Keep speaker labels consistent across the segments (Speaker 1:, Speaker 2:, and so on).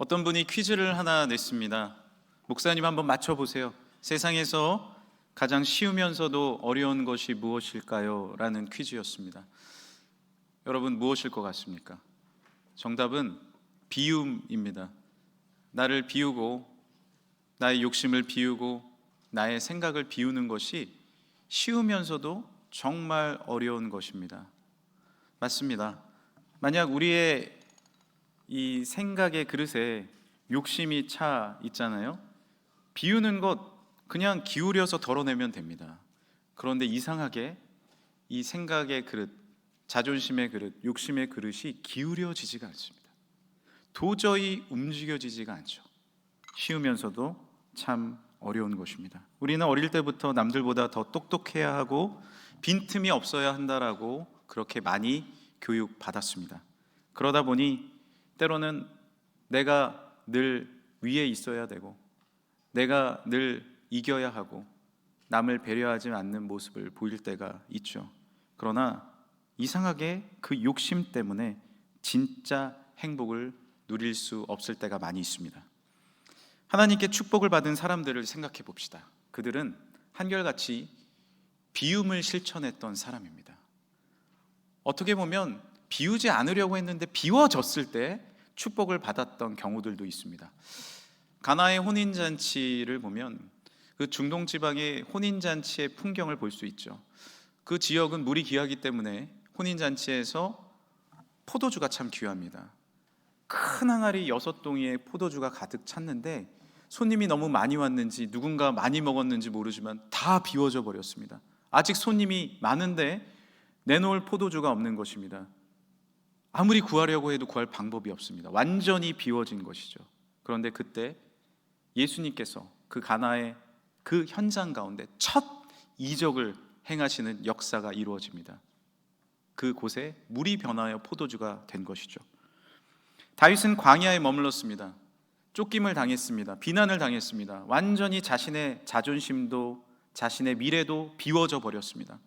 Speaker 1: 어떤 분이 퀴즈를 하나 냈습니다. 목사님 한번 맞춰보세요. 세상에서 가장 쉬우면서도 어려운 것이 무엇일까요? 라는 퀴즈였습니다. 여러분, 무엇일 것 같습니까? 정답은 비움입니다. 나를 비우고 나의 욕심을 비우고 나의 생각을 비우는 것이 쉬우면서도 정말 어려운 것입니다. 맞습니다. 만약 우리의 이 생각의 그릇에 욕심이 차 있잖아요. 비우는 것 그냥 기울여서 덜어내면 됩니다. 그런데 이상하게 이 생각의 그릇, 자존심의 그릇, 욕심의 그릇이 기울여지지가 않습니다. 도저히 움직여지지가 않죠. 쉬우면서도 참 어려운 것입니다. 우리는 어릴 때부터 남들보다 더 똑똑해야 하고 빈틈이 없어야 한다라고 그렇게 많이 교육받았습니다. 그러다 보니 때로는 내가 늘 위에 있어야 되고 내가 늘 이겨야 하고 남을 배려하지 않는 모습을 보일 때가 있죠. 그러나 이상하게 그 욕심 때문에 진짜 행복을 누릴 수 없을 때가 많이 있습니다. 하나님께 축복을 받은 사람들을 생각해 봅시다. 그들은 한결같이 비움을 실천했던 사람입니다. 어떻게 보면 비우지 않으려고 했는데 비워졌을 때 축복을 받았던 경우들도 있습니다. 가나의 혼인잔치를 보면 그 중동 지방의 혼인잔치의 풍경을 볼 수 있죠. 그 지역은 물이 귀하기 때문에 혼인잔치에서 포도주가 참 귀합니다. 큰 항아리 6동이의 포도주가 가득 찼는데 손님이 너무 많이 왔는지 누군가 많이 먹었는지 모르지만 다 비워져 버렸습니다. 아직 손님이 많은데 내놓을 포도주가 없는 것입니다. 아무리 구하려고 해도 구할 방법이 없습니다. 완전히 비워진 것이죠. 그런데 그때 예수님께서 그 가나의 그 현장 가운데 첫 이적을 행하시는 역사가 이루어집니다. 그곳에 물이 변하여 포도주가 된 것이죠. 다윗은 광야에 머물렀습니다. 쫓김을 당했습니다. 비난을 당했습니다. 완전히 자신의 자존심도 자신의 미래도 비워져 버렸습니다.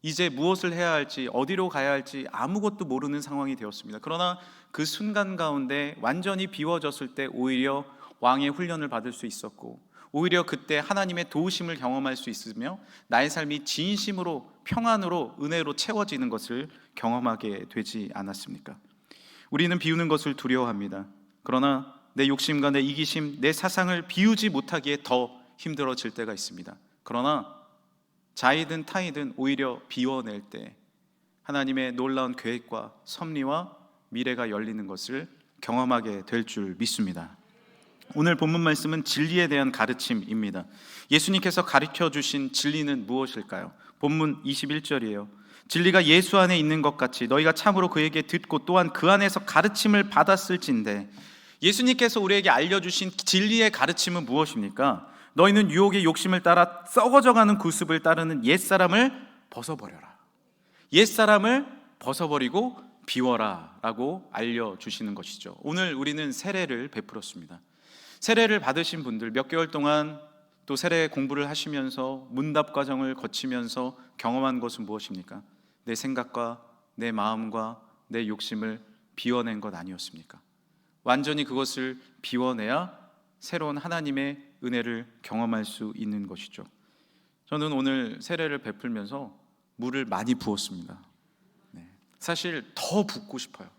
Speaker 1: 이제 무엇을 해야 할지, 어디로 가야 할지 아무것도 모르는 상황이 되었습니다. 그러나 그 순간 가운데 완전히 비워졌을 때 오히려 왕의 훈련을 받을 수 있었고, 오히려 그때 하나님의 도우심을 경험할 수 있으며 나의 삶이 진심으로 평안으로 은혜로 채워지는 것을 경험하게 되지 않았습니까? 우리는 비우는 것을 두려워합니다. 그러나 내 욕심과 내 이기심, 내 사상을 비우지 못하기에 더 힘들어질 때가 있습니다. 그러나 자이든 타이든 오히려 비워낼 때 하나님의 놀라운 계획과 섭리와 미래가 열리는 것을 경험하게 될 줄 믿습니다. 오늘 본문 말씀은 진리에 대한 가르침입니다. 예수님께서 가르쳐 주신 진리는 무엇일까요? 본문 21절이에요. 진리가 예수 안에 있는 것 같이 너희가 참으로 그에게 듣고 또한 그 안에서 가르침을 받았을진데, 예수님께서 우리에게 알려주신 진리의 가르침은 무엇입니까? 너희는 유혹의 욕심을 따라 썩어져가는 구습을 따르는 옛사람을 벗어버려라. 옛사람을 벗어버리고 비워라 라고 알려주시는 것이죠. 오늘 우리는 세례를 베풀었습니다. 세례를 받으신 분들, 몇 개월 동안 또 세례 공부를 하시면서 문답 과정을 거치면서 경험한 것은 무엇입니까? 내 생각과 내 마음과 내 욕심을 비워낸 것 아니었습니까? 완전히 그것을 비워내야 새로운 하나님의 은혜를 경험할 수 있는 것이죠. 저는 오늘 세례를 베풀면서 물을 많이 부었습니다. 사실 더 붓고 싶어요.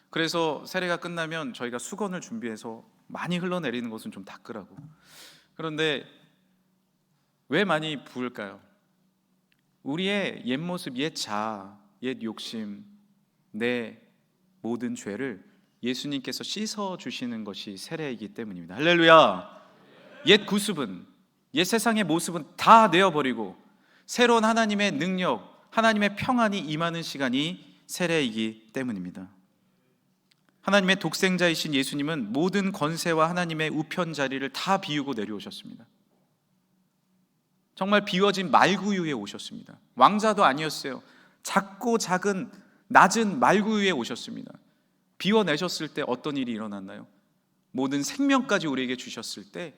Speaker 1: 그래서 세례가 끝나면 저희가 수건을 준비해서 많이 흘러내리는 것은 좀 닦으라고. 그런데 왜 많이 부을까요? 우리의 옛 모습, 옛 자아, 옛 욕심, 내 모든 죄를 예수님께서 씻어주시는 것이 세례이기 때문입니다. 할렐루야! 옛 구습은, 옛 세상의 모습은 다 내어버리고 새로운 하나님의 능력, 하나님의 평안이 임하는 시간이 세례이기 때문입니다. 하나님의 독생자이신 예수님은 모든 권세와 하나님의 우편 자리를 다 비우고 내려오셨습니다. 정말 비워진 말구 위에 오셨습니다. 왕자도 아니었어요. 작고 작은 낮은 말구 위에 오셨습니다. 비워내셨을 때 어떤 일이 일어났나요? 모든 생명까지 우리에게 주셨을 때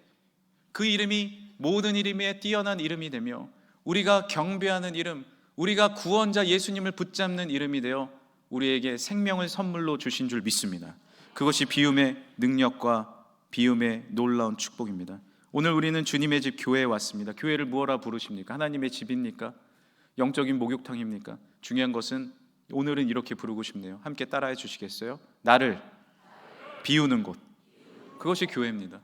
Speaker 1: 그 이름이 모든 이름에 뛰어난 이름이 되며 우리가 경배하는 이름, 우리가 구원자 예수님을 붙잡는 이름이 되어 우리에게 생명을 선물로 주신 줄 믿습니다. 그것이 비움의 능력과 비움의 놀라운 축복입니다. 오늘 우리는 주님의 집 교회에 왔습니다. 교회를 무엇라 부르십니까? 하나님의 집입니까? 영적인 목욕탕입니까? 중요한 것은 오늘은 이렇게 부르고 싶네요. 함께 따라해 주시겠어요? 나를 비우는 곳, 그것이 교회입니다.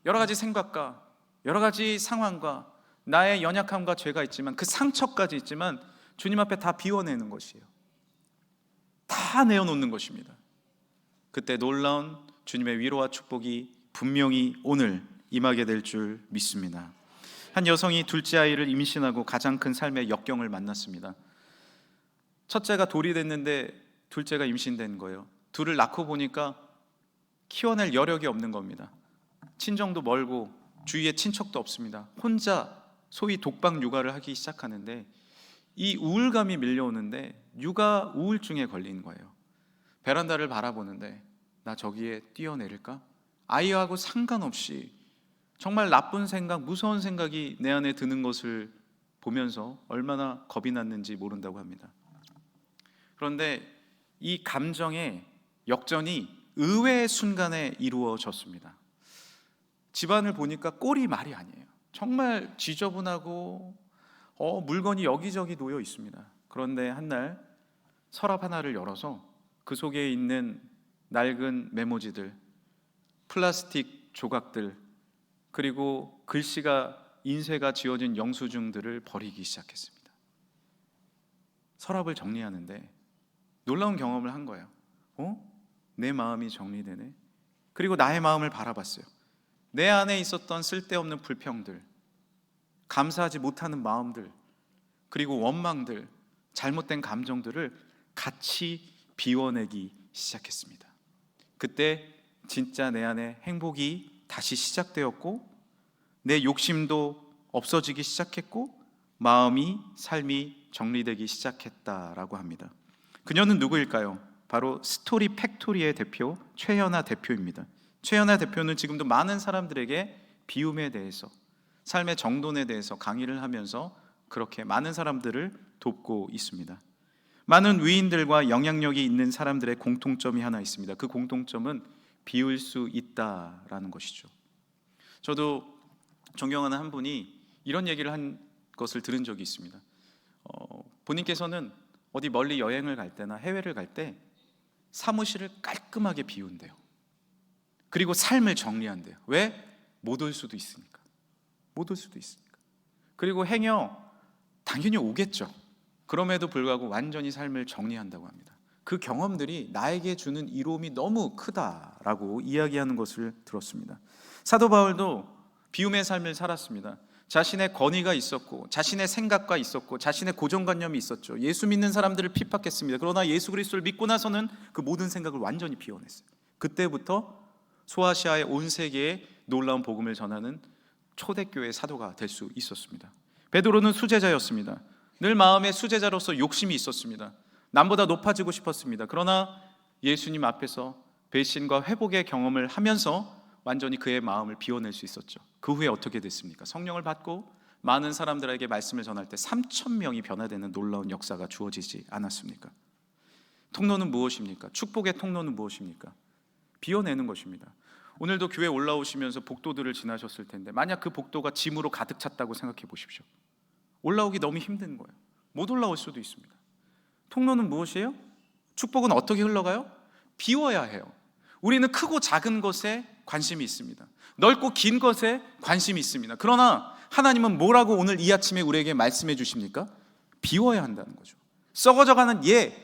Speaker 1: 여러 가지 생각과 여러 가지 상황과 나의 연약함과 죄가 있지만, 그 상처까지 있지만 주님 앞에 다 비워내는 것이에요. 다 내어놓는 것입니다. 그때 놀라운 주님의 위로와 축복이 분명히 오늘 임하게 될 줄 믿습니다. 한 여성이 둘째 아이를 임신하고 가장 큰 삶의 역경을 만났습니다. 첫째가 돌이 됐는데 둘째가 임신된 거예요. 둘을 낳고 보니까 키워낼 여력이 없는 겁니다. 친정도 멀고 주위에 친척도 없습니다. 혼자 소위 독박 육아를 하기 시작하는데 이 우울감이 밀려오는데 육아 우울증에 걸린 거예요. 베란다를 바라보는데 나 저기에 뛰어내릴까? 아이하고 상관없이 정말 나쁜 생각, 무서운 생각이 내 안에 드는 것을 보면서 얼마나 겁이 났는지 모른다고 합니다. 그런데 이 감정의 역전이 의외의 순간에 이루어졌습니다. 집안을 보니까 꼴이 말이 아니에요. 정말 지저분하고 물건이 여기저기 놓여 있습니다. 그런데 한날 서랍 하나를 열어서 그 속에 있는 낡은 메모지들, 플라스틱 조각들, 그리고 글씨가 인쇄가 지워진 영수증들을 버리기 시작했습니다. 서랍을 정리하는데 놀라운 경험을 한 거예요. 내 마음이 정리되네. 그리고 나의 마음을 바라봤어요. 내 안에 있었던 쓸데없는 불평들, 감사하지 못하는 마음들, 그리고 원망들, 잘못된 감정들을 같이 비워내기 시작했습니다. 그때 진짜 내 안에 행복이 다시 시작되었고, 내 욕심도 없어지기 시작했고, 마음이, 삶이 정리되기 시작했다라고 합니다. 그녀는 누구일까요? 바로 스토리 팩토리의 대표 최현아 대표입니다. 최현아 대표는 지금도 많은 사람들에게 비움에 대해서, 삶의 정돈에 대해서 강의를 하면서 그렇게 많은 사람들을 돕고 있습니다. 많은 위인들과 영향력이 있는 사람들의 공통점이 하나 있습니다. 그 공통점은 비울 수 있다라는 것이죠. 저도 존경하는 한 분이 이런 얘기를 한 것을 들은 적이 있습니다. 본인께서는 어디 멀리 여행을 갈 때나 해외를 갈 때 사무실을 깔끔하게 비운대요. 그리고 삶을 정리한대요. 왜? 못 올 수도 있으니까. 못 올 수도 있으니까. 그리고 행여 당연히 오겠죠. 그럼에도 불구하고 완전히 삶을 정리한다고 합니다. 그 경험들이 나에게 주는 이로움이 너무 크다라고 이야기하는 것을 들었습니다. 사도 바울도 비움의 삶을 살았습니다. 자신의 권위가 있었고, 자신의 생각과 있었고, 자신의 고정관념이 있었죠. 예수 믿는 사람들을 핍박했습니다. 그러나 예수 그리스도를 믿고 나서는 그 모든 생각을 완전히 비워냈어요. 그때부터 소아시아의 온 세계에 놀라운 복음을 전하는 초대교회 사도가 될 수 있었습니다. 베드로는 수제자였습니다. 늘 마음에 수제자로서 욕심이 있었습니다. 남보다 높아지고 싶었습니다. 그러나 예수님 앞에서 배신과 회복의 경험을 하면서 완전히 그의 마음을 비워낼 수 있었죠. 그 후에 어떻게 됐습니까? 성령을 받고 많은 사람들에게 말씀을 전할 때 3,000명이 변화되는 놀라운 역사가 주어지지 않았습니까? 통로는 무엇입니까? 축복의 통로는 무엇입니까? 비워내는 것입니다. 오늘도 교회 올라오시면서 복도들을 지나셨을 텐데 만약 그 복도가 짐으로 가득 찼다고 생각해 보십시오. 올라오기 너무 힘든 거예요. 못 올라올 수도 있습니다. 통로는 무엇이에요? 축복은 어떻게 흘러가요? 비워야 해요. 우리는 크고 작은 것에 관심이 있습니다. 넓고 긴 것에 관심이 있습니다. 그러나 하나님은 뭐라고 오늘 이 아침에 우리에게 말씀해 주십니까? 비워야 한다는 거죠. 썩어져가는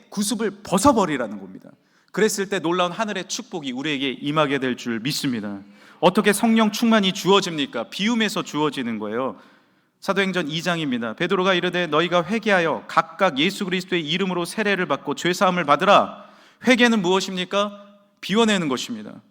Speaker 1: 구습을 벗어버리라는 겁니다. 그랬을 때 놀라운 하늘의 축복이 우리에게 임하게 될 줄 믿습니다. 어떻게 성령 충만이 주어집니까? 비움에서 주어지는 거예요. 사도행전 2장입니다. 베드로가 이르되 너희가 회개하여 각각 예수 그리스도의 이름으로 세례를 받고 죄사함을 받으라. 회개는 무엇입니까? 비워내는 것입니다.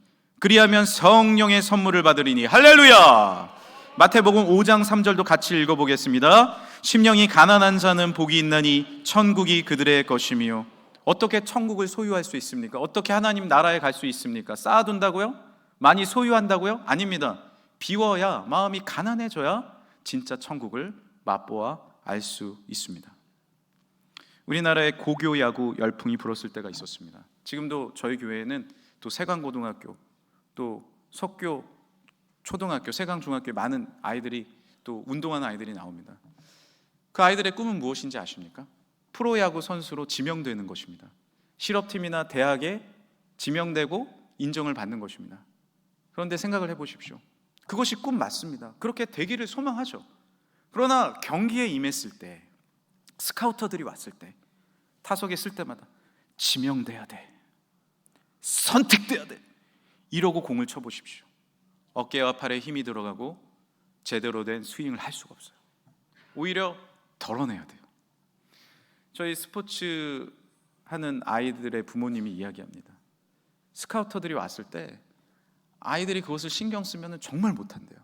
Speaker 1: 그리하면 성령의 선물을 받으리니. 할렐루야. 마태복음 5장 3절도 같이 읽어보겠습니다. 심령이 가난한 자는 복이 있나니 천국이 그들의 것이며. 어떻게 천국을 소유할 수 있습니까? 어떻게 하나님 나라에 갈 수 있습니까? 쌓아둔다고요? 많이 소유한다고요? 아닙니다. 비워야, 마음이 가난해져야 진짜 천국을 맛보아 알 수 있습니다. 우리나라에 고교 야구 열풍이 불었을 때가 있었습니다. 지금도 저희 교회에는 또 세강고등학교, 또 석교 초등학교, 세강중학교 많은 아이들이 또 운동하는 아이들이 나옵니다. 그 아이들의 꿈은 무엇인지 아십니까? 프로야구 선수로 지명되는 것입니다. 실업팀이나 대학에 지명되고 인정을 받는 것입니다. 그런데 생각을 해보십시오. 그것이 꿈 맞습니다. 그렇게 되기를 소망하죠. 그러나 경기에 임했을 때, 스카우터들이 왔을 때, 타석에 쓸 때마다 지명돼야 돼, 선택돼야 돼, 이러고 공을 쳐보십시오. 어깨와 팔에 힘이 들어가고 제대로 된 스윙을 할 수가 없어요. 오히려 덜어내야 돼요. 저희 스포츠 하는 아이들의 부모님이 이야기합니다. 스카우터들이 왔을 때 아이들이 그것을 신경 쓰면 정말 못한대요.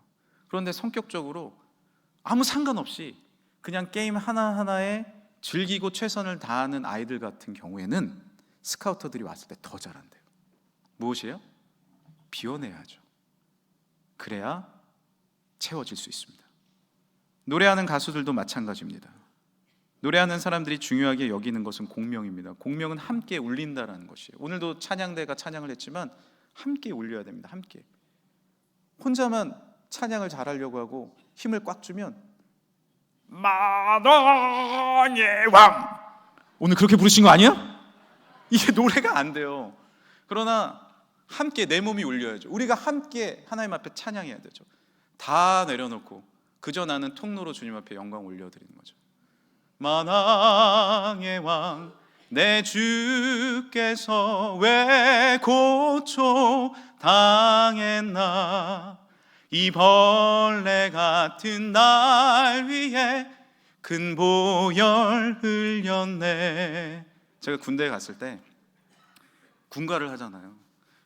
Speaker 1: 그런데 성격적으로 아무 상관없이 그냥 게임 하나하나에 즐기고 최선을 다하는 아이들 같은 경우에는 스카우터들이 왔을 때 더 잘한대요. 무엇이에요? 비워내야죠. 그래야 채워질 수 있습니다. 노래하는 가수들도 마찬가지입니다. 노래하는 사람들이 중요하게 여기는 것은 공명입니다. 공명은 함께 울린다라는 것이에요. 오늘도 찬양대가 찬양을 했지만 함께 울려야 됩니다. 함께. 혼자만 찬양을 잘하려고 하고 힘을 꽉 주면 만왕의 왕, 오늘 그렇게 부르신 거 아니야? 이게 노래가 안 돼요. 그러나 함께 내 몸이 울려야죠. 우리가 함께 하나님 앞에 찬양해야 되죠. 다 내려놓고 그저 나는 통로로 주님 앞에 영광 올려드리는 거죠. 만왕의 왕 내 주께서 왜 고초 당했나, 이 벌레 같은 날 위해 큰 보혈 흘렸네. 제가 군대에 갔을 때 군가를 하잖아요.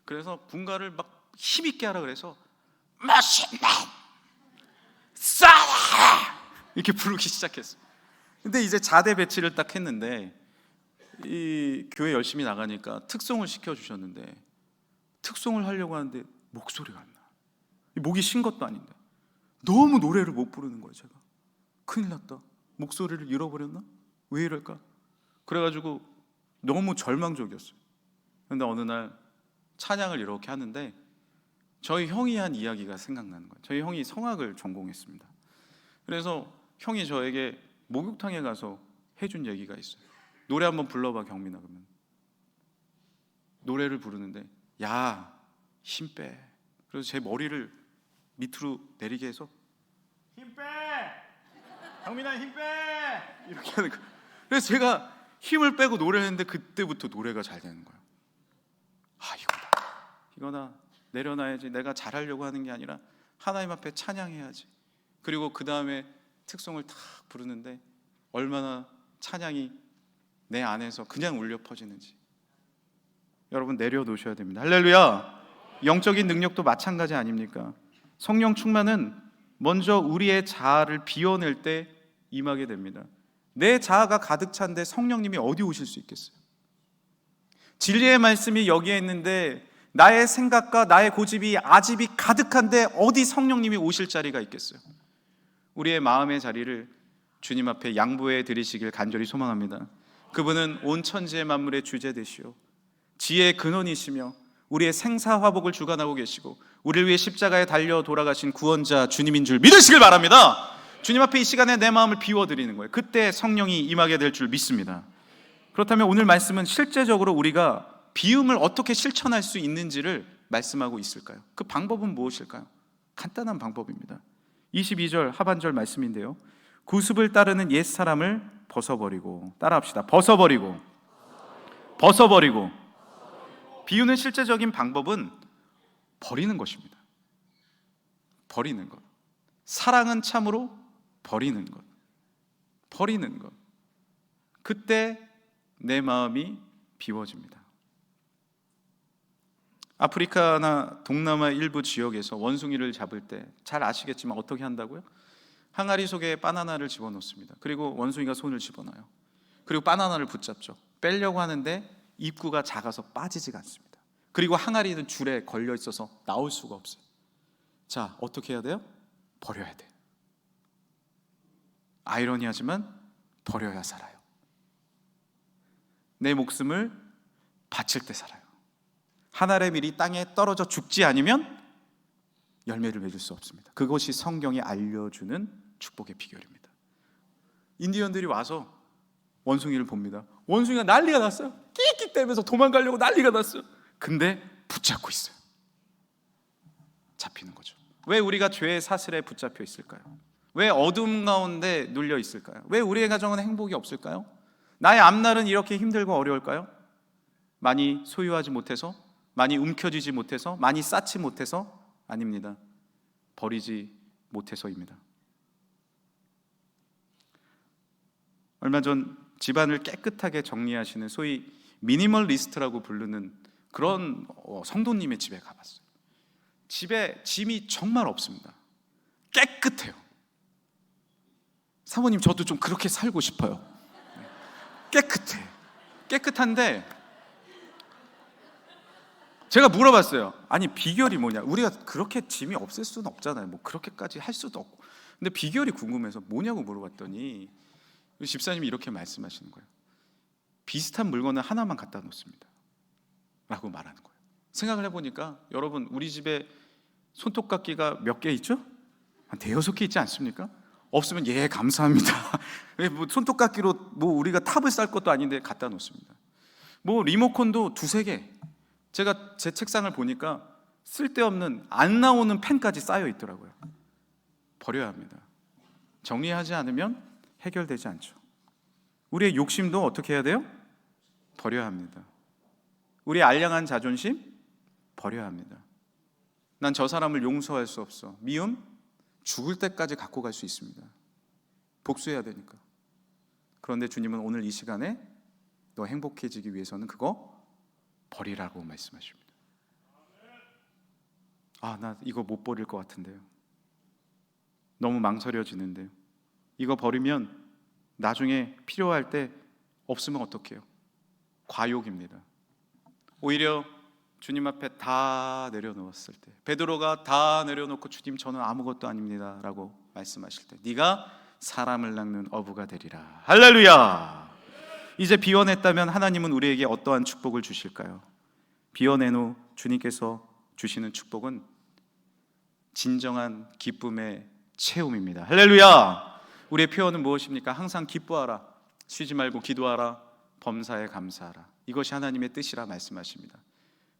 Speaker 1: 그래서 군가를 막 힘있게 하라 그래서 멋있는 싸라 이렇게 부르기 시작했어요. 근데 이제 자대 배치를 딱 했는데 이 교회 열심히 나가니까 특송을 시켜주셨는데 특송을 하려고 하는데 목소리가 안 나. 목이 쉰 것도 아닌데 너무 노래를 못 부르는 거예요. 제가 큰일 났다, 목소리를 잃어버렸나? 왜 이럴까? 그래가지고 너무 절망적이었어요. 그런데 어느 날 찬양을 이렇게 하는데 저희 형이 한 이야기가 생각나는 거예요. 저희 형이 성악을 전공했습니다. 그래서 형이 저에게 목욕탕에 가서 해준 얘기가 있어요. 노래 한번 불러봐 경민아. 그러면 노래를 부르는데 야, 힘 빼. 그래서 제 머리를 밑으로 내리게 해서 힘 빼! 경민아 힘 빼! 이렇게 하는 거예요. 그래서 제가 힘을 빼고 노래를 했는데 그때부터 노래가 잘 되는 거예요. 아, 이거나 내려놔야지. 내가 잘하려고 하는 게 아니라 하나님 앞에 찬양해야지. 그리고 그 다음에 특송을 탁 부르는데 얼마나 찬양이 내 안에서 그냥 울려 퍼지는지 여러분 내려놓으셔야 됩니다. 할렐루야. 영적인 능력도 마찬가지 아닙니까? 성령 충만은 먼저 우리의 자아를 비워낼 때 임하게 됩니다. 내 자아가 가득 찬데 성령님이 어디 오실 수 있겠어요? 진리의 말씀이 여기에 있는데 나의 생각과 나의 고집이 아집이 가득한데 어디 성령님이 오실 자리가 있겠어요? 우리의 마음의 자리를 주님 앞에 양보해 드리시길 간절히 소망합니다. 그분은 온 천지의 만물의 주제 되시오 지혜의 근원이시며 우리의 생사화복을 주관하고 계시고 우리를 위해 십자가에 달려 돌아가신 구원자 주님인 줄 믿으시길 바랍니다. 주님 앞에 이 시간에 내 마음을 비워드리는 거예요. 그때 성령이 임하게 될 줄 믿습니다. 그렇다면 오늘 말씀은 실제적으로 우리가 비움을 어떻게 실천할 수 있는지를 말씀하고 있을까요? 그 방법은 무엇일까요? 간단한 방법입니다. 22절 하반절 말씀인데요, 구습을 따르는 옛사람을 벗어버리고, 따라합시다. 벗어버리고. 비우는 실제적인 방법은 버리는 것입니다. 버리는 것. 사랑은 참으로 버리는 것. 그때 내 마음이 비워집니다. 아프리카나 동남아 일부 지역에서 원숭이를 잡을 때 잘 아시겠지만 어떻게 한다고요? 항아리 속에 바나나를 집어넣습니다. 그리고 원숭이가 손을 집어넣어요. 그리고 바나나를 붙잡죠. 빼려고 하는데 입구가 작아서 빠지지가 않습니다. 그리고 항아리는 줄에 걸려 있어서 나올 수가 없어요. 자, 어떻게 해야 돼요? 버려야 돼요. 아이러니하지만 버려야 살아요. 내 목숨을 바칠 때 살아요. 한 알의 밀이 땅에 떨어져 죽지 않으면 열매를 맺을 수 없습니다. 그것이 성경이 알려주는 축복의 비결입니다. 인디언들이 와서 원숭이를 봅니다. 원숭이가 난리가 났어요. 끽끽대면서 도망가려고 난리가 났어요. 근데 붙잡고 있어요. 잡히는 거죠. 왜 우리가 죄의 사슬에 붙잡혀 있을까요? 왜 어둠 가운데 눌려 있을까요? 왜 우리의 가정은 행복이 없을까요? 나의 앞날은 이렇게 힘들고 어려울까요? 많이 소유하지 못해서? 많이 움켜쥐지 못해서? 많이 쌓지 못해서? 아닙니다. 버리지 못해서입니다. 얼마 전 집안을 깨끗하게 정리하시는 소위 미니멀리스트라고 부르는 그런 성도님의 집에 가봤어요. 집에 짐이 정말 없습니다. 깨끗해요. 사모님, 저도 좀 그렇게 살고 싶어요. 깨끗해. 깨끗한데 제가 물어봤어요. 아니, 비결이 뭐냐? 우리가 그렇게 짐이 없을 수는 없잖아요. 뭐 그렇게까지 할 수도 없고. 근데 비결이 궁금해서 뭐냐고 물어봤더니 집사님이 이렇게 말씀하시는 거예요. 비슷한 물건을 하나만 갖다 놓습니다 라고 말하는 거예요. 생각을 해보니까 여러분, 우리 집에 손톱깎이가 몇 개 있죠? 한 대여섯 개 있지 않습니까? 없으면 예, 감사합니다. 뭐 손톱깎이로 뭐 우리가 탑을 쌀 것도 아닌데 갖다 놓습니다. 뭐 리모컨도 두세 개. 제가 제 책상을 보니까 쓸데없는 안 나오는 펜까지 쌓여 있더라고요. 버려야 합니다. 정리하지 않으면 해결되지 않죠. 우리의 욕심도 어떻게 해야 돼요? 버려야 합니다. 우리의 알량한 자존심 버려야 합니다. 난 저 사람을 용서할 수 없어. 미움? 죽을 때까지 갖고 갈 수 있습니다. 복수해야 되니까. 그런데 주님은 오늘 이 시간에 너 행복해지기 위해서는 그거 버리라고 말씀하십니다. 아, 나 이거 못 버릴 것 같은데요. 너무 망설여지는데요. 이거 버리면 나중에 필요할 때 없으면 어떡해요? 과욕입니다. 오히려 주님 앞에 다 내려놓았을 때, 베드로가 다 내려놓고 주님, 저는 아무것도 아닙니다 라고 말씀하실 때, 네가 사람을 낚는 어부가 되리라. 할렐루야. 이제 비워냈다면 하나님은 우리에게 어떠한 축복을 주실까요? 비워낸 후 주님께서 주시는 축복은 진정한 기쁨의 채움입니다. 할렐루야. 우리의 표현은 무엇입니까? 항상 기뻐하라, 쉬지 말고 기도하라, 범사에 감사하라. 이것이 하나님의 뜻이라 말씀하십니다.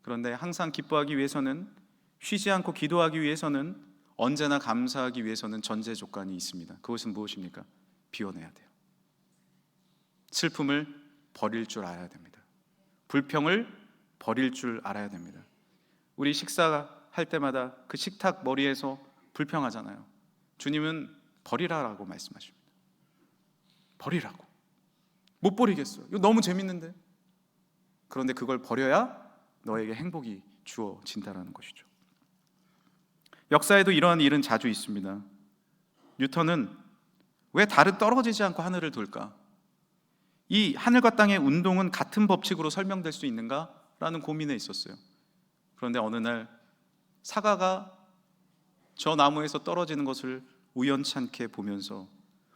Speaker 1: 그런데 항상 기뻐하기 위해서는, 쉬지 않고 기도하기 위해서는, 언제나 감사하기 위해서는 전제 조건이 있습니다. 그것은 무엇입니까? 비워내야 돼요. 슬픔을 버릴 줄 알아야 됩니다. 불평을 버릴 줄 알아야 됩니다. 우리 식사할 때마다 그 식탁 머리에서 불평하잖아요. 주님은 버리라라고 말씀하십니다. 버리라고. 못 버리겠어요. 이거 너무 재밌는데. 그런데 그걸 버려야 너에게 행복이 주어진다라는 것이죠. 역사에도 이러한 일은 자주 있습니다. 뉴턴은 왜 달은 떨어지지 않고 하늘을 돌까? 이 하늘과 땅의 운동은 같은 법칙으로 설명될 수 있는가? 라는 고민에 있었어요. 그런데 어느 날 사과가 저 나무에서 떨어지는 것을 우연찮게 보면서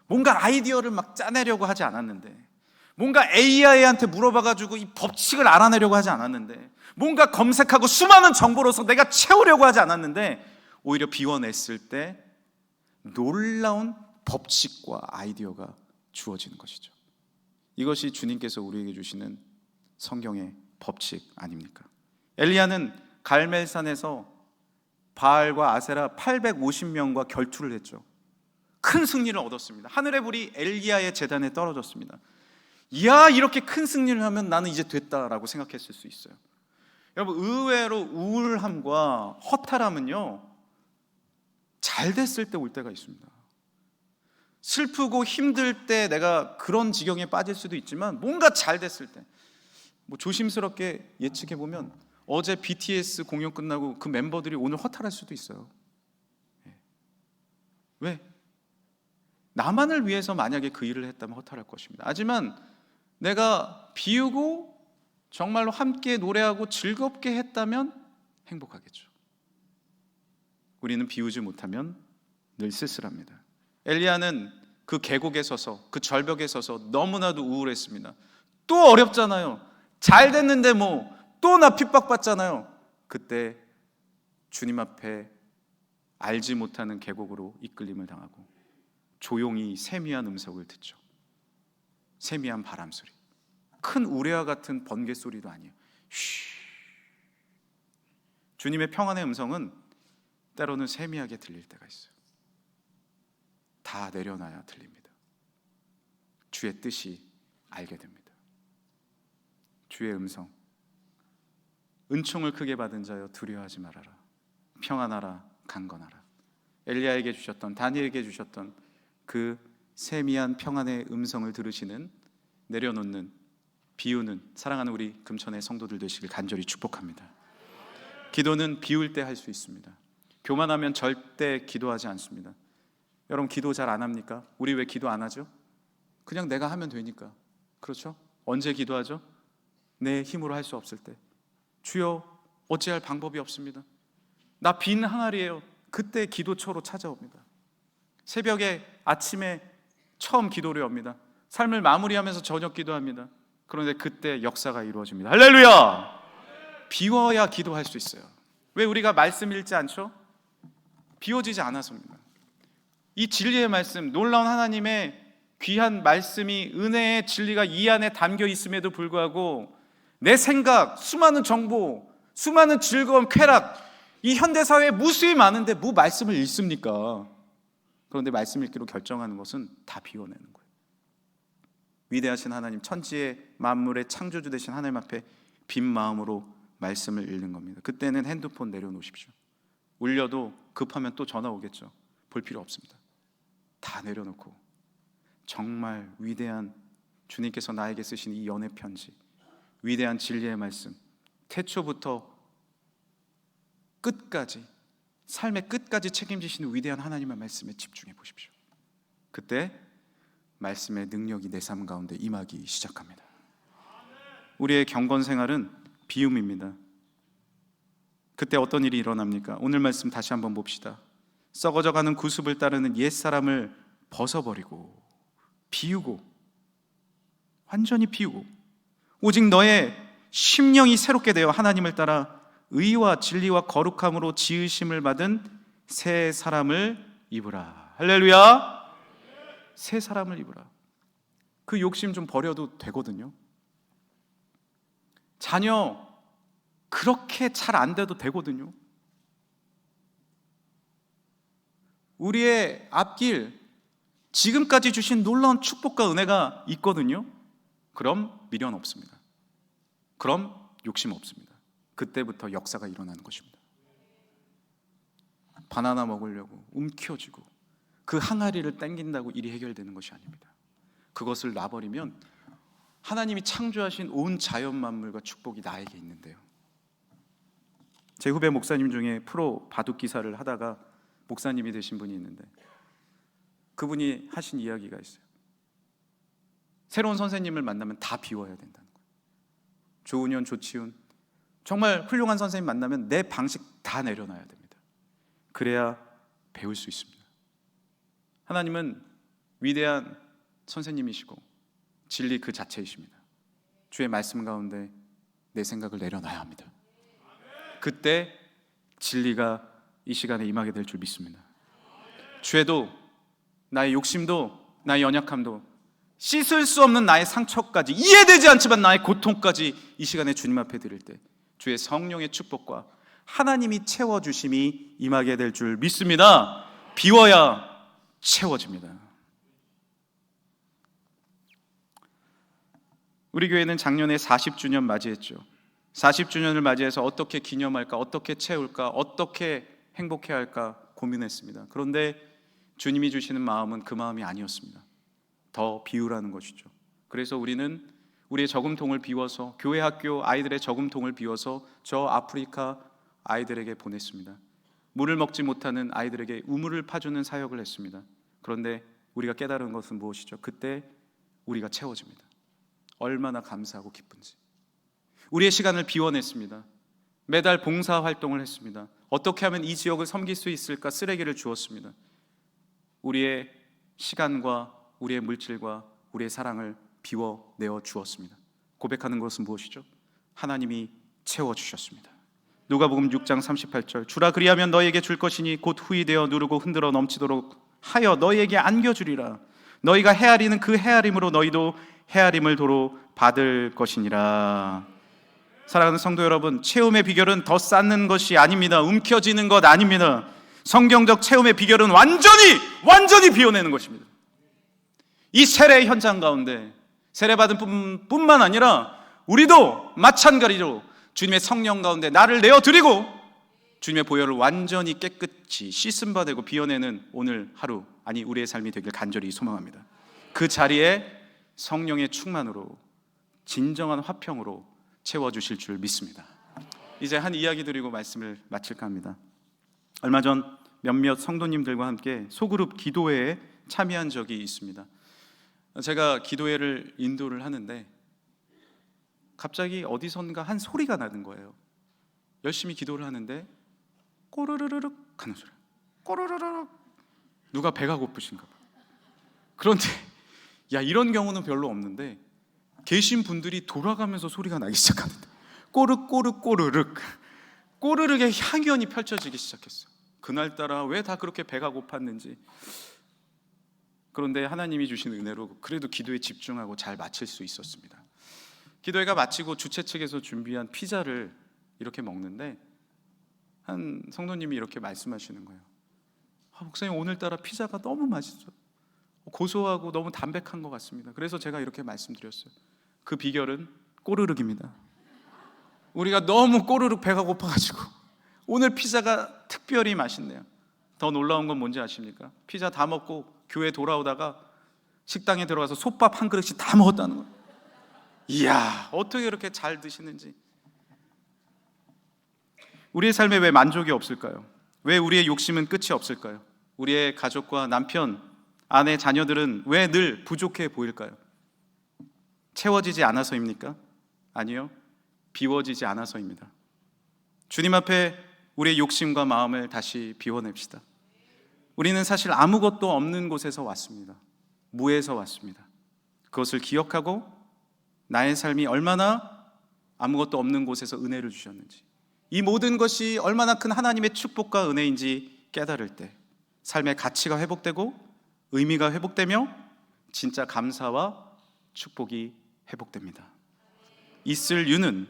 Speaker 1: 뭔가 아이디어를 막 짜내려고 하지 않았는데, 뭔가 AI한테 물어봐가지고 이 법칙을 알아내려고 하지 않았는데, 뭔가 검색하고 수많은 정보로서 내가 채우려고 하지 않았는데, 오히려 비워냈을 때 놀라운 법칙과 아이디어가 주어지는 것이죠. 이것이 주님께서 우리에게 주시는 성경의 법칙 아닙니까? 엘리야는 갈멜산에서 바알과 아세라 850명과 결투를 했죠. 큰 승리를 얻었습니다. 하늘의 불이 엘리야의 제단에 떨어졌습니다. 이야, 이렇게 큰 승리를 하면 나는 이제 됐다라고 생각했을 수 있어요. 여러분, 의외로 우울함과 허탈함은요, 잘 됐을 때 올 때가 있습니다. 슬프고 힘들 때 내가 그런 지경에 빠질 수도 있지만, 뭔가 잘 됐을 때, 뭐 조심스럽게 예측해 보면 어제 BTS 공연 끝나고 그 멤버들이 오늘 허탈할 수도 있어요. 왜? 나만을 위해서 만약에 그 일을 했다면 허탈할 것입니다. 하지만 내가 비우고 정말로 함께 노래하고 즐겁게 했다면 행복하겠죠. 우리는 비우지 못하면 늘 쓸쓸합니다. 엘리야는 그 계곡에 서서, 그 절벽에 서서 너무나도 우울했습니다. 또 어렵잖아요. 잘 됐는데 뭐 또 나 핍박받잖아요. 그때 주님 앞에 알지 못하는 계곡으로 이끌림을 당하고 조용히 세미한 음성을 듣죠. 세미한 바람소리, 큰 우레와 같은 번개 소리도 아니에요. 쉬. 주님의 평안의 음성은 때로는 세미하게 들릴 때가 있어요. 다 내려놔야 들립니다. 주의 뜻이 알게 됩니다. 주의 음성. 은총을 크게 받은 자여 두려워하지 말아라. 평안하라, 강건하라. 엘리야에게 주셨던, 다니엘에게 주셨던 그 세미한 평안의 음성을 들으시는, 내려놓는, 비우는 사랑하는 우리 금천의 성도들 되시길 간절히 축복합니다. 기도는 비울 때 할 수 있습니다. 교만하면 절대 기도하지 않습니다. 여러분 기도 잘 안 합니까? 우리 왜 기도 안 하죠? 그냥 내가 하면 되니까. 그렇죠? 언제 기도하죠? 내 힘으로 할 수 없을 때. 주여 어찌할 방법이 없습니다. 나 빈 항아리예요. 그때 기도처로 찾아옵니다. 새벽에, 아침에 처음 기도를 엽니다. 삶을 마무리하면서 저녁 기도합니다. 그런데 그때 역사가 이루어집니다. 할렐루야! 비워야 기도할 수 있어요. 왜 우리가 말씀 읽지 않죠? 비워지지 않아서입니다. 이 진리의 말씀, 놀라운 하나님의 귀한 말씀이, 은혜의 진리가 이 안에 담겨 있음에도 불구하고 내 생각, 수많은 정보, 수많은 즐거움, 쾌락, 이 현대사회에 무수히 많은데 뭐 말씀을 읽습니까? 그런데 말씀 읽기로 결정하는 것은 다 비워내는 거예요. 위대하신 하나님, 천지의 만물의 창조주 되신 하나님 앞에 빈 마음으로 말씀을 읽는 겁니다. 그때는 핸드폰 내려놓으십시오. 울려도 급하면 또 전화 오겠죠. 볼 필요 없습니다. 다 내려놓고 정말 위대한 주님께서 나에게 쓰신 이 연애 편지, 위대한 진리의 말씀, 태초부터 끝까지, 삶의 끝까지 책임지시는 위대한 하나님의 말씀에 집중해 보십시오. 그때 말씀의 능력이 내 삶 가운데 임하기 시작합니다. 우리의 경건 생활은 비움입니다. 그때 어떤 일이 일어납니까? 오늘 말씀 다시 한번 봅시다. 썩어져가는 구습을 따르는 옛사람을 벗어버리고 비우고, 완전히 비우고, 오직 너의 심령이 새롭게 되어 하나님을 따라 의와 진리와 거룩함으로 지으심을 받은 새 사람을 입으라. 할렐루야! 새 사람을 입으라. 그 욕심 좀 버려도 되거든요. 자녀 그렇게 잘 안 돼도 되거든요. 우리의 앞길, 지금까지 주신 놀라운 축복과 은혜가 있거든요. 그럼 미련 없습니다. 그럼 욕심 없습니다. 그때부터 역사가 일어나는 것입니다. 바나나 먹으려고 움켜쥐고 그 항아리를 땡긴다고 일이 해결되는 것이 아닙니다. 그것을 놔버리면 하나님이 창조하신 온 자연 만물과 축복이 나에게 있는데요. 제 후배 목사님 중에 프로 바둑 기사를 하다가 목사님이 되신 분이 있는데 그분이 하신 이야기가 있어요. 새로운 선생님을 만나면 다 비워야 된다는 거예요. 조은현, 조치훈, 정말 훌륭한 선생님 만나면 내 방식 다 내려놔야 됩니다. 그래야 배울 수 있습니다. 하나님은 위대한 선생님이시고 진리 그 자체이십니다. 주의 말씀 가운데 내 생각을 내려놔야 합니다. 그때 진리가 이 시간에 임하게 될 줄 믿습니다. 죄도, 나의 욕심도, 나의 연약함도, 씻을 수 없는 나의 상처까지, 이해되지 않지만 나의 고통까지 이 시간에 주님 앞에 드릴 때 주의 성령의 축복과 하나님이 채워주심이 임하게 될 줄 믿습니다. 비워야 채워집니다. 우리 교회는 작년에 40주년 맞이했죠. 40주년을 맞이해서 어떻게 기념할까, 어떻게 채울까, 어떻게 행복해야 할까 고민했습니다. 그런데 주님이 주시는 마음은 그 마음이 아니었습니다. 더 비우라는 것이죠. 그래서 우리는 우리의 저금통을 비워서, 교회 학교 아이들의 저금통을 비워서 저 아프리카 아이들에게 보냈습니다. 물을 먹지 못하는 아이들에게 우물을 파주는 사역을 했습니다. 그런데 우리가 깨달은 것은 무엇이죠? 그때 우리가 채워집니다. 얼마나 감사하고 기쁜지. 우리의 시간을 비워냈습니다. 매달 봉사 활동을 했습니다. 어떻게 하면 이 지역을 섬길 수 있을까 쓰레기를 주었습니다. 우리의 시간과 우리의 물질과 우리의 사랑을 비워내어 주었습니다. 고백하는 것은 무엇이죠? 하나님이 채워주셨습니다. 누가복음 6장 38절, 주라 그리하면 너에게 줄 것이니 곧 후히 되어 누르고 흔들어 넘치도록 하여 너희에게 안겨주리라. 너희가 헤아리는 그 헤아림으로 너희도 헤아림을 도로 받을 것이니라. 사랑하는 성도 여러분, 체험의 비결은 더 쌓는 것이 아닙니다. 움켜쥐는 것 아닙니다. 성경적 체험의 비결은 완전히 비워내는 것입니다. 이 세례 현장 가운데 세례받은 뿐만 아니라 우리도 마찬가지로 주님의 성령 가운데 나를 내어드리고 주님의 보혈을 완전히 깨끗이 씻음 받고 비워내는 오늘 하루, 아니 우리의 삶이 되길 간절히 소망합니다. 그 자리에 성령의 충만으로 진정한 화평으로 채워주실 줄 믿습니다. 이제 한 이야기 드리고 말씀을 마칠까 합니다. 얼마 전 몇몇 성도님들과 함께 소그룹 기도회에 참여한 적이 있습니다. 제가 기도회를 인도를 하는데 갑자기 어디선가 한 소리가 나는 거예요. 열심히 기도를 하는데 꼬르르륵 하는 소리. 꼬르르륵. 누가 배가 고프신가 봐. 그런데 이런 경우는 별로 없는데 계신 분들이 돌아가면서 소리가 나기 시작하는데 꼬르륵 꼬르륵의 향연이 펼쳐지기 시작했어요. 그날따라 왜 다 그렇게 배가 고팠는지. 그런데 하나님이 주신 은혜로 그래도 기도에 집중하고 잘 마칠 수 있었습니다. 기도회가 마치고 주최 측에서 준비한 피자를 이렇게 먹는데 한 성도님이 이렇게 말씀하시는 거예요. 목사님, 오늘따라 피자가 너무 맛있어요. 고소하고 너무 담백한 것 같습니다. 그래서 제가 이렇게 말씀드렸어요. 그 비결은 꼬르륵입니다. 우리가 너무 꼬르륵 배가 고파가지고 오늘 피자가 특별히 맛있네요. 더 놀라운 건 뭔지 아십니까? 피자 다 먹고 교회 돌아오다가 식당에 들어가서 솥밥 한 그릇씩 다 먹었다는 거예요. 이야, 어떻게 이렇게 잘 드시는지. 우리의 삶에 왜 만족이 없을까요? 왜 우리의 욕심은 끝이 없을까요? 우리의 가족과 남편, 아내, 자녀들은 왜 늘 부족해 보일까요? 채워지지 않아서입니까? 아니요, 비워지지 않아서입니다. 주님 앞에 우리의 욕심과 마음을 다시 비워냅시다. 우리는 사실 아무것도 없는 곳에서 왔습니다. 무에서 왔습니다. 그것을 기억하고 나의 삶이 얼마나 아무것도 없는 곳에서 은혜를 주셨는지, 이 모든 것이 얼마나 큰 하나님의 축복과 은혜인지 깨달을 때 삶의 가치가 회복되고 의미가 회복되며 진짜 감사와 축복이 회복됩니다. 있을 유는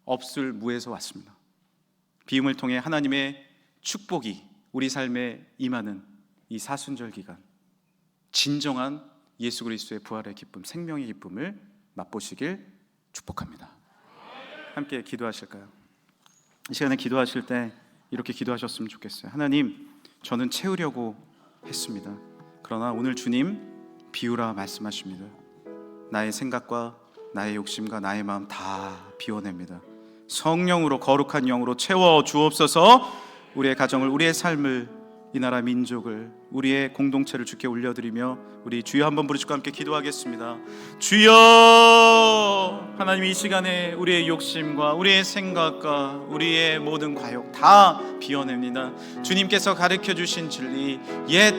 Speaker 1: 없을 무에서 왔습니다. 비움을 통해 하나님의 축복이 우리 삶에 임하는 이 사순절 기간, 진정한 예수 그리스도의 부활의 기쁨, 생명의 기쁨을 맛보시길 축복합니다. 함께 기도하실까요? 이 시간에 기도하실 때 이렇게 기도하셨으면 좋겠어요. 하나님, 저는 채우려고 했습니다. 그러나 오늘 주님 비우라 말씀하십니다. 나의 생각과 나의 욕심과 나의 마음 다 비워냅니다. 성령으로, 거룩한 영으로 채워 주옵소서. 우리의 가정을, 우리의 삶을, 이 나라 민족을, 우리의 공동체를 주께 올려드리며 우리 주여 한번 부르시고 함께 기도하겠습니다. 주여, 하나님 이 시간에 우리의 욕심과 우리의 생각과 우리의 모든 과욕 다 비워냅니다. 주님께서 가르쳐 주신 진리, 옛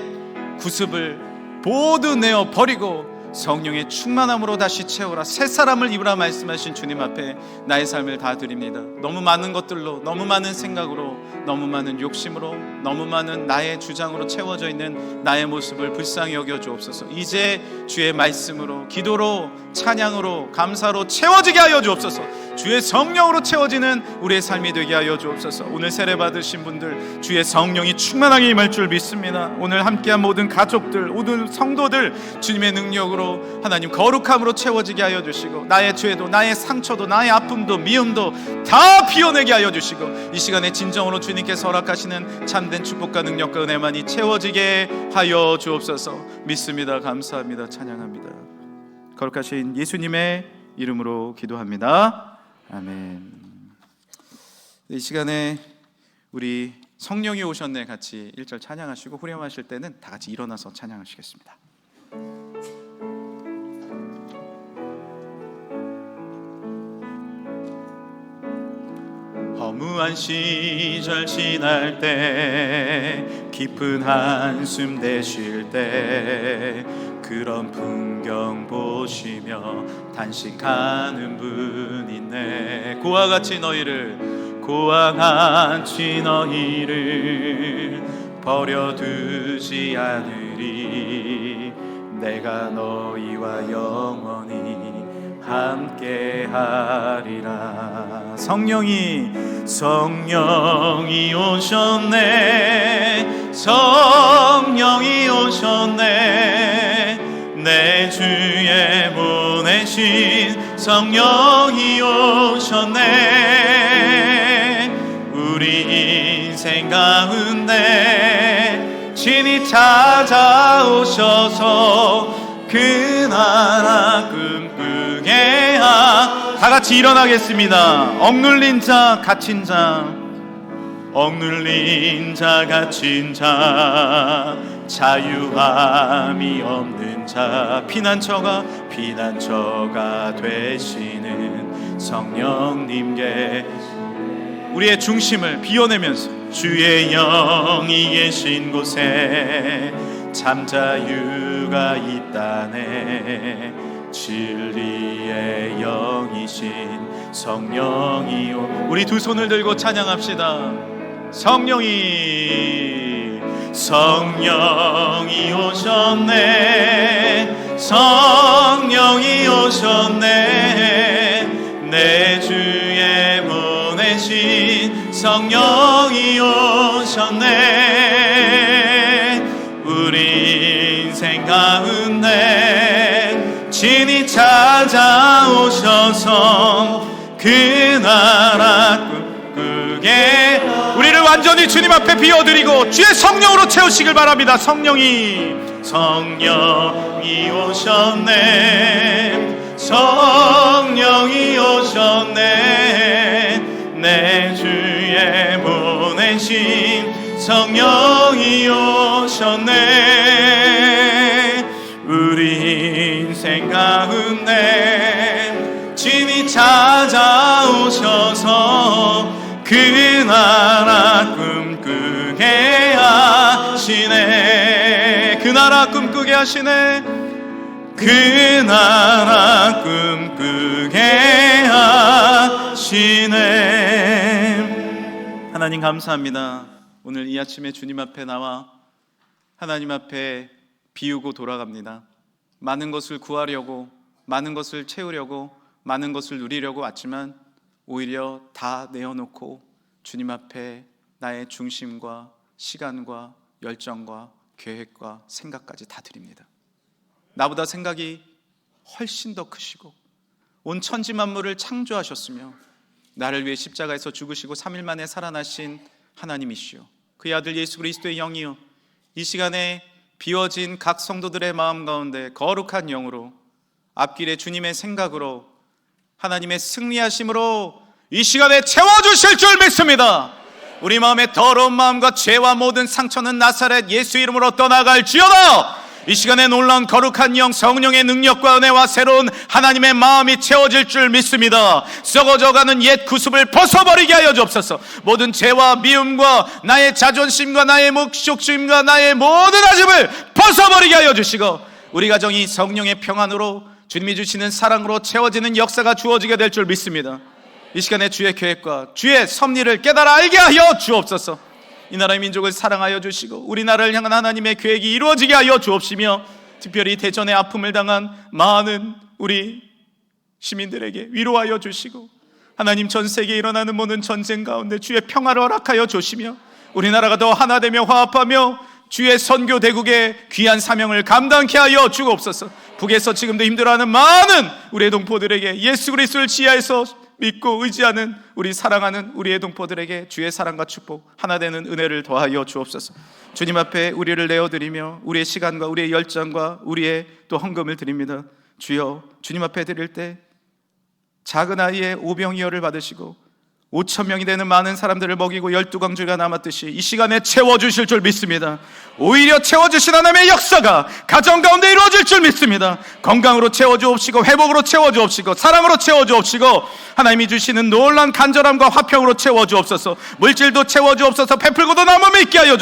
Speaker 1: 구습을 모두 내어 버리고 성령의 충만함으로 다시 채우라, 새 사람을 입으라 말씀하신 주님 앞에 나의 삶을 다 드립니다. 너무 많은 것들로, 너무 많은 생각으로, 너무 많은 욕심으로, 너무 많은 나의 주장으로 채워져 있는 나의 모습을 불쌍히 여겨 주옵소서. 이제 주의 말씀으로, 기도로, 찬양으로, 감사로 채워지게 하여 주옵소서. 주의 성령으로 채워지는 우리의 삶이 되게 하여 주옵소서. 오늘 세례 받으신 분들 주의 성령이 충만하게 임할 줄 믿습니다. 오늘 함께한 모든 가족들, 모든 성도들 주님의 능력으로 하나님 거룩함으로 채워지게 하여 주시고, 나의 죄도, 나의 상처도, 나의 아픔도, 미움도 다 비워내게 하여 주시고, 이 시간에 진정으로 주님께서 허락하시는 참된 축복과 능력과 은혜만이 채워지게 하여 주옵소서. 믿습니다. 감사합니다. 찬양합니다. 거룩하신 예수님의 이름으로 기도합니다. 아멘. 이 시간에 우리 성령이 오셨네 같이 1절 찬양하시고, 후렴하실 때는 다 같이 일어나서 찬양하시겠습니다. 허무한 시절 지날 때, 깊은 한숨 내쉴 때, 그 그런 풍경 보시며 단식하는 분 있네. 고와 같이 너희를 버려두지 않으리. 내가 너희와 영원히 함께하리라. 성령이 오셨네. 성령이 오셨네. 내 주에 보내신 성령이 오셨네. 우리 인생 가운데 친히 찾아오셔서 그 나라 꿈꾸게 다 같이 일어나겠습니다. 억눌린 자 갇힌 자 자유함이 없는 자 피난처가 되시는 성령님께 우리의 중심을 비워내면서 주의 영이 계신 곳에 잠자유가 있다네. 진리의 영이신 성령이 우리 두 손을 들고 찬양합시다. 성령이 오셨네. 성령이 오셨네. 내 주에 보내신 성령이 오셨네. 우리 인생 가운데 친히 찾아오셔서 그 나라 꿈꾸게 우리를 완전히 주님 앞에 비워드리고 주의 성령으로 채우시길 바랍니다. 성령이 오셨네. 성령이 오셨네. 내 주에 보내신 성령이 오셨네. 우리 인생 가운데 친히 찾아오셔서 그 나라 꿈꾸게 하시네. 그 나라 꿈꾸게 하시네. 그 나라 꿈꾸게 하시네. 하나님 감사합니다. 오늘 이 아침에 주님 앞에 나와 하나님 앞에 비우고 돌아갑니다. 많은 것을 구하려고, 많은 것을 채우려고, 많은 것을 누리려고 왔지만 오히려 다 내어놓고 주님 앞에 나의 중심과 시간과 열정과 계획과 생각까지 다 드립니다. 나보다 생각이 훨씬 더 크시고 온 천지 만물을 창조하셨으며 나를 위해 십자가에서 죽으시고 3일 만에 살아나신 하나님이시여, 그의 아들 예수 그리스도의 영이여, 이 시간에 비워진 각 성도들의 마음 가운데 거룩한 영으로 앞길에 주님의 생각으로 하나님의 승리하심으로 이 시간에 채워주실 줄 믿습니다. 우리 마음의 더러운 마음과 죄와 모든 상처는 나사렛 예수 이름으로 떠나갈지어다. 이 시간에 놀라운 거룩한 영 성령의 능력과 은혜와 새로운 하나님의 마음이 채워질 줄 믿습니다. 썩어져가는 옛 구습을 벗어버리게 하여 주옵소서. 모든 죄와 미움과 나의 자존심과 나의 목욕심과 나의 모든 아집을 벗어버리게 하여 주시고 우리 가정이 성령의 평안으로 주님이 주시는 사랑으로 채워지는 역사가 주어지게 될 줄 믿습니다. 이 시간에 주의 계획과 주의 섭리를 깨달아 알게 하여 주옵소서. 이 나라의 민족을 사랑하여 주시고 우리나라를 향한 하나님의 계획이 이루어지게 하여 주옵시며 특별히 대전에 아픔을 당한 많은 우리 시민들에게 위로하여 주시고 하나님 전 세계에 일어나는 모든 전쟁 가운데 주의 평화를 허락하여 주시며 우리나라가 더 하나 되며 화합하며 주의 선교 대국의 귀한 사명을 감당케 하여 주옵소서. 북에서 지금도 힘들어하는 많은 우리의 동포들에게 예수 그리스도를 지하에서 믿고 의지하는 우리 사랑하는 우리의 동포들에게 주의 사랑과 축복 하나 되는 은혜를 더하여 주옵소서. 주님 앞에 우리를 내어드리며 우리의 시간과 우리의 열정과 우리의 또 헌금을 드립니다. 주여, 주님 앞에 드릴 때 작은 아이의 오병이어를 받으시고 5,000명이 되는 많은 사람들을 먹이고 12광주가 남았듯이 이 시간에 채워주실 줄 믿습니다. 오히려 채워주신 하나님의 역사가 가정 가운데 이루어질 줄 믿습니다. 건강으로 채워주옵시고 회복으로 채워주옵시고 사랑으로 채워주옵시고 하나님이 주시는 놀라운 간절함과 화평으로 채워주옵소서. 물질도 채워주옵소서. 베풀고도 남음이 있게 하여 주옵소서.